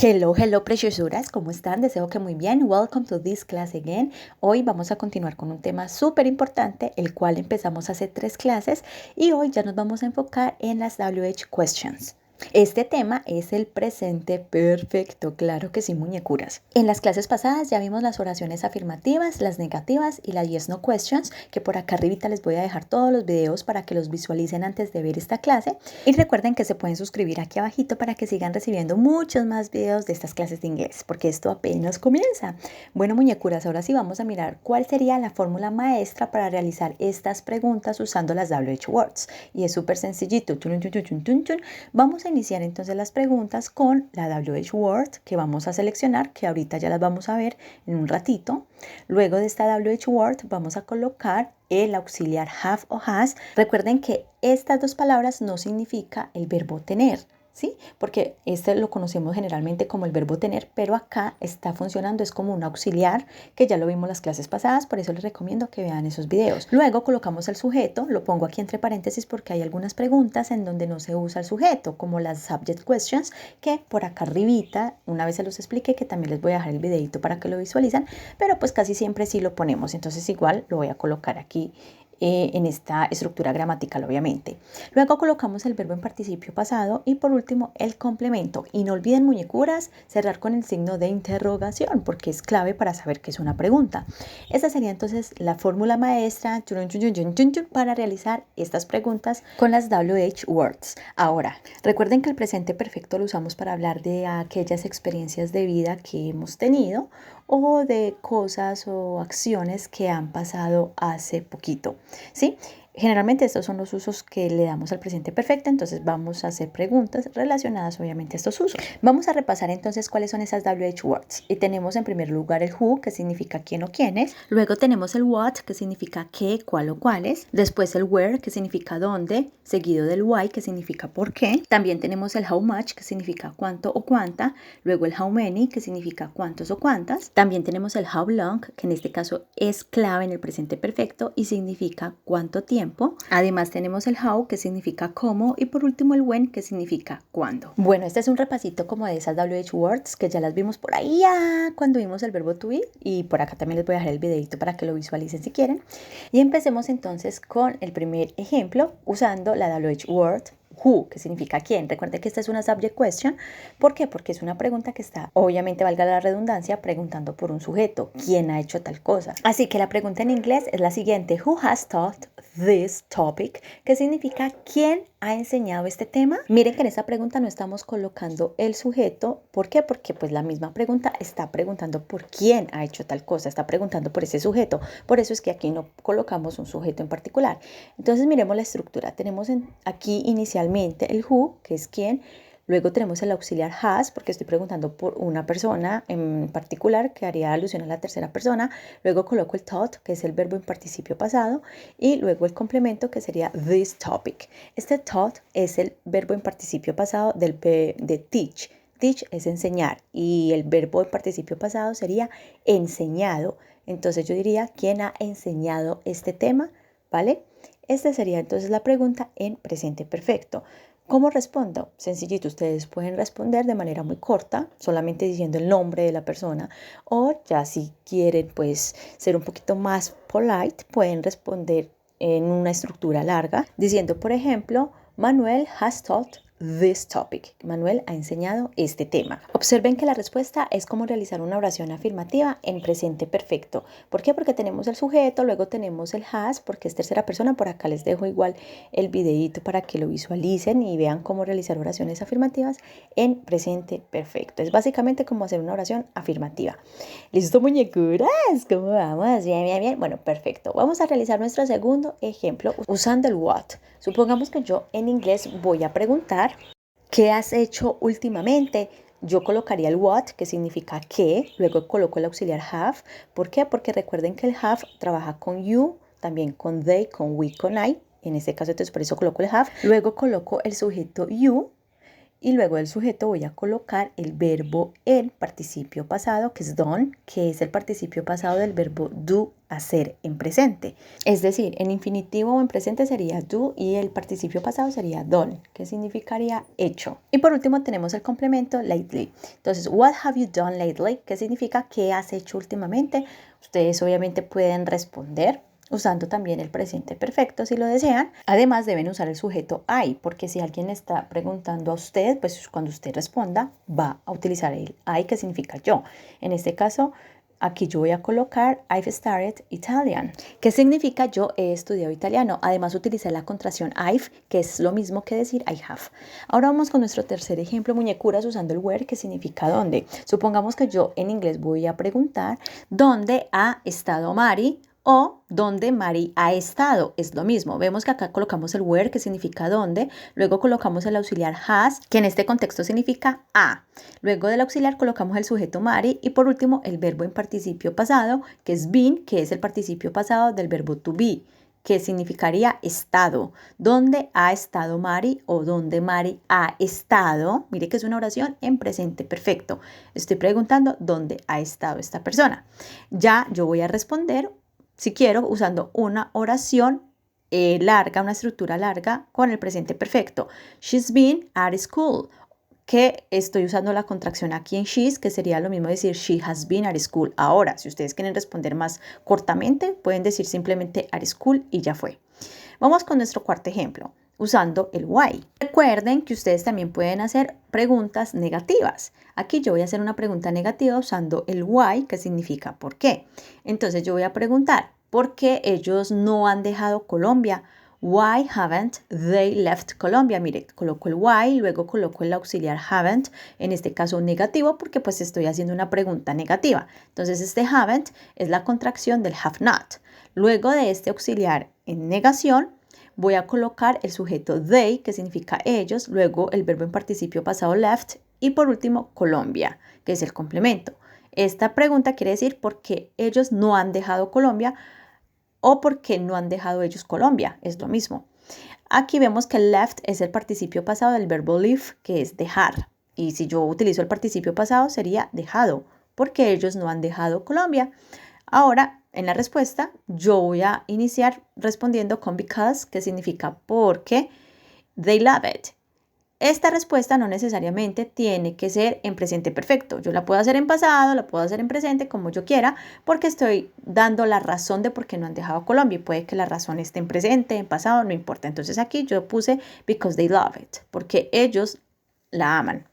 Hello, preciosuras, ¿cómo están? Deseo que muy bien. Welcome to this class again. Hoy vamos a continuar con un tema súper importante, el cual empezamos hace 3 clases y hoy ya nos vamos a enfocar en las WH questions. Este tema es el presente perfecto, claro que sí, muñecuras. En las clases pasadas ya vimos las oraciones afirmativas, las negativas y las yes no questions, que por acá arribita les voy a dejar todos los videos para que los visualicen antes de ver esta clase. Y recuerden que se pueden suscribir aquí abajito para que sigan recibiendo muchos más videos de estas clases de inglés, porque esto apenas comienza. Bueno, muñecuras, ahora sí vamos a mirar cuál sería la fórmula maestra para realizar estas preguntas usando las WH words. Y es súper sencillito. Vamos a iniciar entonces las preguntas con la WH word que vamos a seleccionar, que ahorita ya las vamos a ver en un ratito. Luego de esta WH word vamos a colocar el auxiliar have o has. Recuerden que estas dos palabras no significa el verbo tener, ¿sí? Porque este lo conocemos generalmente como el verbo tener, pero acá está funcionando, es como un auxiliar, que ya lo vimos en las clases pasadas, por eso les recomiendo que vean esos videos. Luego colocamos el sujeto, lo pongo aquí entre paréntesis porque hay algunas preguntas en donde no se usa el sujeto, como las subject questions, que por acá arribita, una vez se los expliqué, que también les voy a dejar el videito para que lo visualizan, pero pues casi siempre sí lo ponemos, entonces igual lo voy a colocar aquí en esta estructura gramatical, obviamente. Luego colocamos el verbo en participio pasado y por último el complemento. Y no olviden, muñecuras, cerrar con el signo de interrogación porque es clave para saber qué es una pregunta. Esta sería entonces la fórmula maestra para realizar estas preguntas con las WH words. Ahora, recuerden que el presente perfecto lo usamos para hablar de aquellas experiencias de vida que hemos tenido o de cosas o acciones que han pasado hace poquito, ¿sí? Generalmente estos son los usos que le damos al presente perfecto, entonces vamos a hacer preguntas relacionadas obviamente a estos usos. Vamos a repasar entonces cuáles son esas WH words. Y tenemos en primer lugar el who, que significa quién o quiénes. Luego tenemos el what, que significa qué, cuál o cuáles. Después el where, que significa dónde, seguido del why, que significa por qué. También tenemos el how much, que significa cuánto o cuánta. Luego el how many, que significa cuántos o cuántas. También tenemos el how long, que en este caso es clave en el presente perfecto y significa cuánto tiempo. Además tenemos el how, que significa cómo, y por último el when, que significa cuándo. Bueno, este es un repasito como de esas WH words que ya las vimos por ahí cuando vimos el verbo to be, y por acá también les voy a dejar el videito para que lo visualicen si quieren. Y empecemos entonces con el primer ejemplo usando la WH word who, que significa quién. Recuerden que esta es una subject question. ¿Por qué? Porque es una pregunta que está, obviamente valga la redundancia, preguntando por un sujeto. ¿Quién ha hecho tal cosa? Así que la pregunta en inglés es la siguiente. Who has taught this topic? ¿Qué significa quién ha enseñado este tema? Miren que en esta pregunta no estamos colocando el sujeto. ¿Por qué? Porque pues la misma pregunta está preguntando por quién ha hecho tal cosa. Está preguntando por ese sujeto. Por eso es que aquí no colocamos un sujeto en particular. Entonces miremos la estructura. Tenemos aquí inicialmente el who, que es quién. Luego tenemos el auxiliar has, porque estoy preguntando por una persona en particular que haría alusión a la tercera persona. Luego coloco el taught, que es el verbo en participio pasado. Y luego el complemento, que sería this topic. Este taught es el verbo en participio pasado de teach. Teach es enseñar y el verbo en participio pasado sería enseñado. Entonces yo diría, ¿quién ha enseñado este tema? ¿Vale? Esta sería entonces la pregunta en presente perfecto. ¿Cómo respondo? Sencillito, ustedes pueden responder de manera muy corta, solamente diciendo el nombre de la persona, o ya si quieren pues ser un poquito más polite, pueden responder en una estructura larga, diciendo por ejemplo, Manuel has taught this topic. Manuel ha enseñado este tema. Observen que la respuesta es cómo realizar una oración afirmativa en presente perfecto. ¿Por qué? Porque tenemos el sujeto, luego tenemos el has, porque es tercera persona. Por acá les dejo igual el videito para que lo visualicen y vean cómo realizar oraciones afirmativas en presente perfecto. Es básicamente como hacer una oración afirmativa. ¿Listo, muñecuras? ¿Cómo vamos? Bien. Bueno, perfecto. Vamos a realizar nuestro segundo ejemplo usando el what. Supongamos que yo en inglés voy a preguntar ¿qué has hecho últimamente? Yo colocaría el what, que significa qué, luego coloco el auxiliar have. ¿Por qué? Porque recuerden que el have trabaja con you, también con they, con we, con I. En este caso, entonces por eso coloco el have. Luego coloco el sujeto you y luego del sujeto voy a colocar el verbo en participio pasado, que es done, que es el participio pasado del verbo do, hacer en presente. Es decir, en infinitivo o en presente sería do y el participio pasado sería done, que significaría hecho. Y por último tenemos el complemento lately. Entonces, what have you done lately? ¿Qué significa qué has hecho últimamente? Ustedes obviamente pueden responder usando también el presente perfecto si lo desean. Además deben usar el sujeto I, porque si alguien está preguntando a usted, pues cuando usted responda va a utilizar el I, que significa yo. En este caso, aquí yo voy a colocar I've started Italian, que significa yo he estudiado italiano. Además utilicé la contracción I've, que es lo mismo que decir I have. Ahora vamos con nuestro tercer ejemplo, muñecuras, usando el where, que significa dónde. Supongamos que yo en inglés voy a preguntar ¿dónde ha estado Mari? O dónde Mari ha estado, es lo mismo. Vemos que acá colocamos el where, que significa dónde, luego colocamos el auxiliar has, que en este contexto significa a. Luego del auxiliar colocamos el sujeto Mari y por último el verbo en participio pasado, que es been, que es el participio pasado del verbo to be, que significaría estado. ¿Dónde ha estado Mari? O ¿dónde Mari ha estado? Mire que es una oración en presente perfecto. Estoy preguntando dónde ha estado esta persona. Ya yo voy a responder, si quiero, usando una oración larga, una estructura larga con el presente perfecto. She's been at school, que estoy usando la contracción aquí en she's, que sería lo mismo decir she has been at school. Ahora, si ustedes quieren responder más cortamente, pueden decir simplemente at school y ya fue. Vamos con nuestro cuarto ejemplo, usando el why. Recuerden que ustedes también pueden hacer preguntas negativas. Aquí yo voy a hacer una pregunta negativa usando el why, que significa por qué. Entonces yo voy a preguntar, ¿por qué ellos no han dejado Colombia? Why haven't they left Colombia? Mire, coloco el why, luego coloco el auxiliar haven't, en este caso negativo, porque pues estoy haciendo una pregunta negativa. Entonces este haven't es la contracción del have not. Luego de este auxiliar en negación, voy a colocar el sujeto they, que significa ellos, luego el verbo en participio pasado left y por último Colombia, que es el complemento. Esta pregunta quiere decir por qué ellos no han dejado Colombia o por qué no han dejado ellos Colombia, es lo mismo. Aquí vemos que left es el participio pasado del verbo leave, que es dejar. Y si yo utilizo el participio pasado sería dejado, porque ellos no han dejado Colombia. Ahora, en la respuesta, yo voy a iniciar respondiendo con because, que significa porque they love it. Esta respuesta no necesariamente tiene que ser en presente perfecto. Yo la puedo hacer en pasado, la puedo hacer en presente, como yo quiera, porque estoy dando la razón de por qué no han dejado Colombia. Y puede que la razón esté en presente, en pasado, no importa. Entonces aquí yo puse because they love it, porque ellos la aman.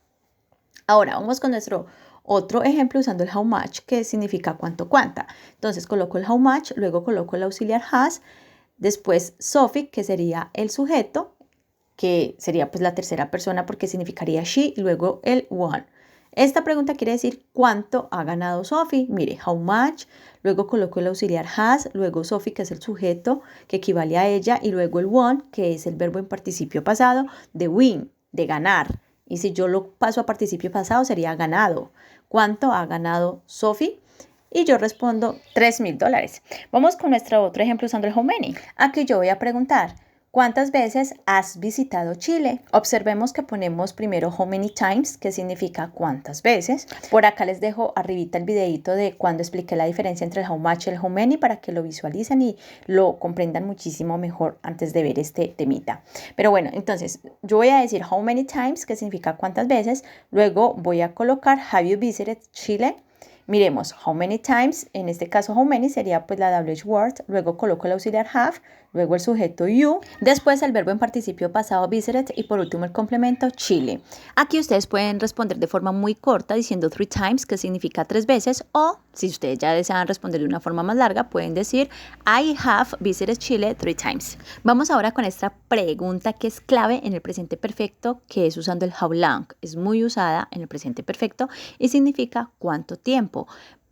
Ahora vamos con nuestro otro ejemplo usando el how much, que significa cuánto, cuánta. Entonces coloco el how much, luego coloco el auxiliar has, después Sophie, que sería el sujeto, que sería pues la tercera persona porque significaría she, y luego el one. Esta pregunta quiere decir cuánto ha ganado Sophie. Mire, how much, luego coloco el auxiliar has, luego Sophie, que es el sujeto que equivale a ella, y luego el one, que es el verbo en participio pasado de win, de ganar. Y si yo lo paso a participio pasado sería ganado. ¿Cuánto ha ganado Sophie? Y yo respondo $3,000. Vamos con nuestro otro ejemplo usando el how many. Aquí yo voy a preguntar, ¿cuántas veces has visitado Chile? Observemos que ponemos primero how many times, que significa cuántas veces. Por acá les dejo arribita el videito de cuando expliqué la diferencia entre el how much y el how many para que lo visualicen y lo comprendan muchísimo mejor antes de ver este temita. Pero bueno, entonces yo voy a decir how many times, que significa cuántas veces. Luego voy a colocar have you visited Chile? Miremos, how many times, en este caso how many sería pues la WH word, luego coloco el auxiliar have, luego el sujeto you, después el verbo en participio pasado visited y por último el complemento Chile. Aquí ustedes pueden responder de forma muy corta diciendo 3 times, que significa 3 veces, o si ustedes ya desean responder de una forma más larga, pueden decir I have visited Chile 3 times. Vamos ahora con esta pregunta que es clave en el presente perfecto, que es usando el how long. Es muy usada en el presente perfecto y significa cuánto tiempo.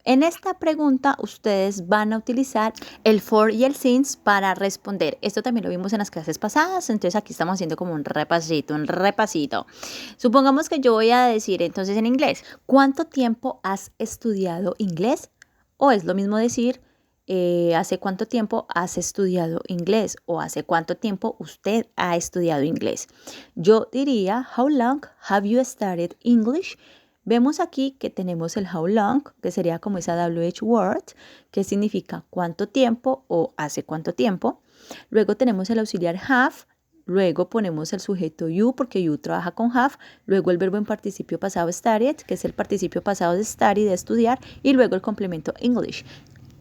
En esta pregunta ustedes van a utilizar el for y el since para responder. Esto también lo vimos en las clases pasadas, entonces aquí estamos haciendo como un repasito. Supongamos que yo voy a decir entonces en inglés, ¿cuánto tiempo has estudiado inglés? O es lo mismo decir, ¿hace cuánto tiempo has estudiado inglés? O ¿hace cuánto tiempo usted ha estudiado inglés? Yo diría, how long have you studied English? Vemos aquí que tenemos el how long, que sería como esa WH word, que significa cuánto tiempo o hace cuánto tiempo. Luego tenemos el auxiliar have. Luego ponemos el sujeto you porque you trabaja con have, luego el verbo en participio pasado studied, que es el participio pasado de study, de estudiar, y luego el complemento English.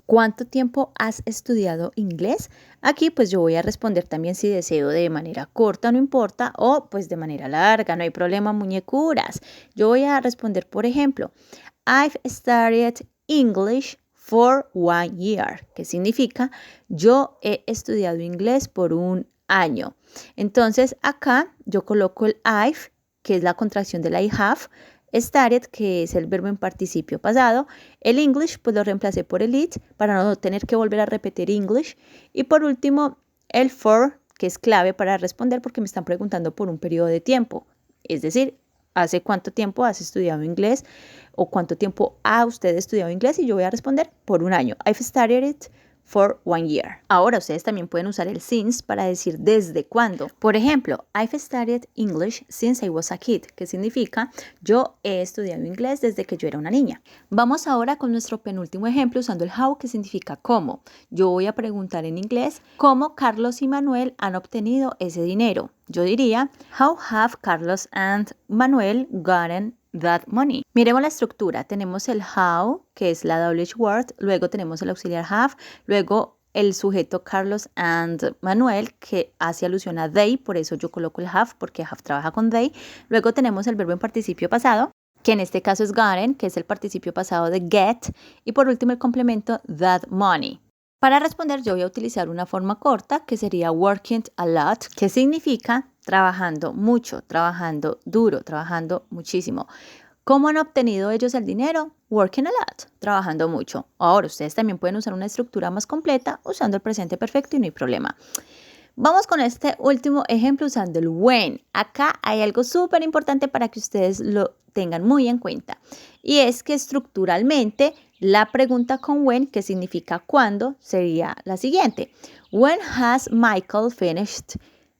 ¿Cuánto tiempo has estudiado inglés? Aquí pues yo voy a responder también si deseo de manera corta, no importa, o pues de manera larga, no hay problema, muñecuras. Yo voy a responder, por ejemplo, I've studied English for 1 year, que significa yo he estudiado inglés por un año. Entonces acá yo coloco el I've, que es la contracción del I have, studied, que es el verbo en participio pasado. El English pues lo reemplacé por el it para no tener que volver a repetir English. Y por último el for, que es clave para responder porque me están preguntando por un periodo de tiempo. Es decir, ¿hace cuánto tiempo has estudiado inglés? ¿O cuánto tiempo ha usted estudiado inglés? Y yo voy a responder por un año. I've studied it for 1 year. Ahora ustedes también pueden usar el since para decir desde cuándo. Por ejemplo, I've studied English since I was a kid, que significa yo he estudiado inglés desde que yo era una niña. Vamos ahora con nuestro penúltimo ejemplo usando el how, que significa cómo. Yo voy a preguntar en inglés cómo Carlos y Manuel han obtenido ese dinero. Yo diría, how have Carlos and Manuel gotten that money? Miremos la estructura. Tenemos el how, que es la WH word, luego tenemos el auxiliar have, luego el sujeto Carlos and Manuel, que hace alusión a they, por eso yo coloco el have, porque have trabaja con they. Luego tenemos el verbo en participio pasado, que en este caso es gotten, que es el participio pasado de get, y por último el complemento that money. Para responder yo voy a utilizar una forma corta que sería working a lot, que significa trabajando mucho, trabajando duro, trabajando muchísimo. ¿Cómo han obtenido ellos el dinero? Working a lot, trabajando mucho. Ahora ustedes también pueden usar una estructura más completa usando el presente perfecto y no hay problema. Vamos con este último ejemplo usando el when. Acá hay algo súper importante para que ustedes lo tengan muy en cuenta. Y es que estructuralmente la pregunta con when, que significa cuándo, sería la siguiente. When has Michael finished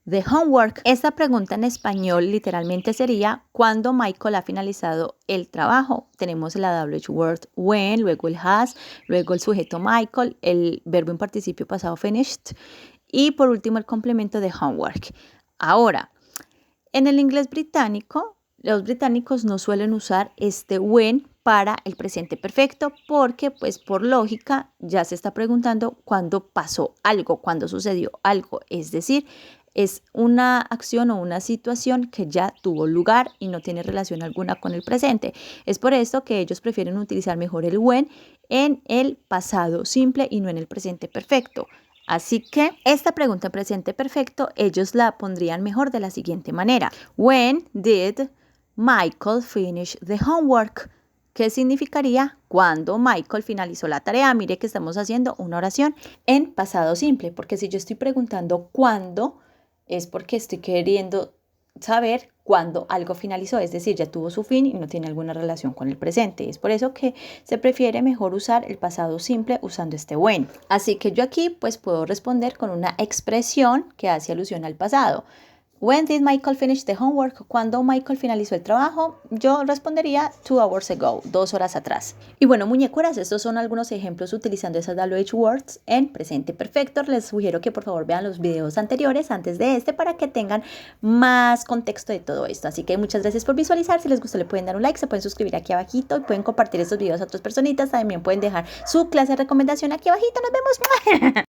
the homework? Esta pregunta en español literalmente sería ¿cuándo Michael ha finalizado el trabajo? Tenemos la WH word when, luego el has, luego el sujeto Michael, el verbo en participio pasado finished y por último el complemento de homework. Ahora, en el inglés británico, los británicos no suelen usar este when para el presente perfecto porque pues por lógica ya se está preguntando cuándo pasó algo, cuándo sucedió algo, es decir, es una acción o una situación que ya tuvo lugar y no tiene relación alguna con el presente. Es por esto que ellos prefieren utilizar mejor el when en el pasado simple y no en el presente perfecto. Así que esta pregunta en presente perfecto ellos la pondrían mejor de la siguiente manera. When did Michael finish the homework? ¿Qué significaría cuando Michael finalizó la tarea? Mire que estamos haciendo una oración en pasado simple, porque si yo estoy preguntando cuándo, es porque estoy queriendo saber cuándo algo finalizó, es decir, ya tuvo su fin y no tiene alguna relación con el presente. Es por eso que se prefiere mejor usar el pasado simple usando este when. Así que yo aquí pues puedo responder con una expresión que hace alusión al pasado. When did Michael finish the homework? ¿Cuándo Michael finalizó el trabajo? Yo respondería 2 hours ago, 2 horas atrás. Y bueno, muñecuras, estos son algunos ejemplos utilizando esas WH words en presente perfecto. Les sugiero que por favor vean los videos anteriores antes de este para que tengan más contexto de todo esto. Así que muchas gracias por visualizar. Si les gustó le pueden dar un like, se pueden suscribir aquí abajito y pueden compartir estos videos a otras personitas. También pueden dejar su clase de recomendación aquí abajito. Nos vemos.